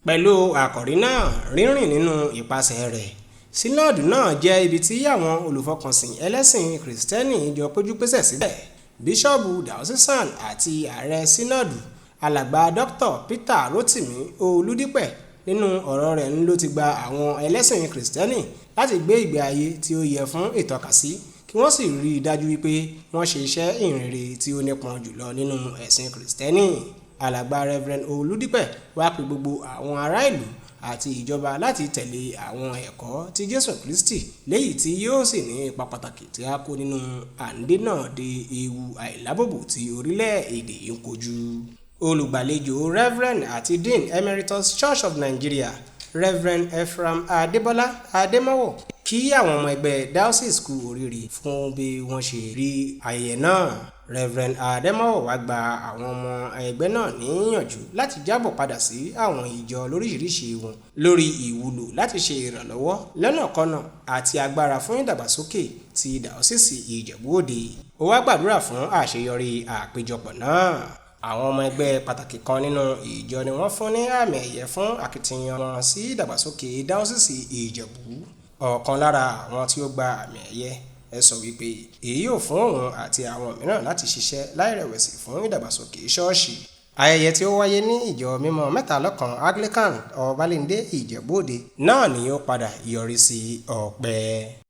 Pẹ̀lú àkòrí náà, rírìn nínú ìpasẹ̀ rẹ̀, Synod náà jẹ́ ibi tí àwọn olùfọkànsìn ẹlẹ́sìn Kìrìsìtẹ́nì jọ péjúpésẹ̀ síbẹ̀. Bíṣọ́ọ̀bù Diocesan àti ààrẹ Sínọ́ọ̀dù, alàgbà Dr. Peter Rotimi Olúdípẹ̀, nínú ọ̀rọ̀ rẹ̀ ló ti gba àwọn ẹlẹ́sìn Kìrìsìtẹ́nì láti gbé ìgbé ayé tí ó yẹ fún ìtọ́kasí, kí wọ́n sì rí i dájú wípé wọ́n ṣe iṣẹ́ ìhìnrere tí ó nípọn jùlọ nínú ẹ̀sìn Kìrìsìtẹ́nì. Alàgbà Reverend Olúdípẹ̀ wá pe gbogbo àwọn ará ìlú àti ìjọba láti tẹ̀lé àwọn ẹ̀kọ́ ti Jésù Kristi, léyìí tí yóò sì ní ipa pàtàkì tí a kó nínú àǹdénà de ewu àìlábòbò tí orílẹ̀-èdè ń kojú. Olùgbàlejò Reverend àti Dean Emeritus Church of Nigeria, Reverend Ephraim Adébọ́lá Adémọ́wọ̀, kí àwọn ọmọ ẹgbẹ́ diocese kú oríire fún bí wọ́n ṣe rí ayẹyẹ náà. Reverend Adémọ́wọ̀ wá gba àwọn ọmọ ẹgbẹ́ náà níyànjú láti jábọ̀ padà sí àwọn ìjọ lóríṣiríṣi wọn lórí ìwúlò láti ṣe ìrànlọ́wọ́ lọ́nàkọ́nà àti agbára fún ìdàgbàsókè ti diocese Ìjẹ̀bú Òde. Ó wá gbàdúrà fún àṣeyọrí àpéjọpọ̀ náà. Àwọn ọmọ ẹgbẹ́ pàtàkì kan nínú ìjọ ni wọ́n fún ní àmì ẹ̀yẹ fún akitiyan wọn sí ìdàgbàsókè diocese Ìjẹ̀bú. Ọ̀kan lára àwọn tí ó gba àmì ẹ̀yẹ sọ wípé èyí yóò fún òun àti àwọn mìíràn láti ṣiṣẹ́ láìrẹ̀wẹ̀sì fún ìdàgbàsókè ṣọ́ọ̀ṣì. Ayẹyẹ tí ó wáyé ní ìjọ mímọ́ Mẹ́talọ́kan Anglican Ọbalẹ́ndé Ìjẹ̀bú Òde náà ni ó padà yọrí sí ọpẹ́.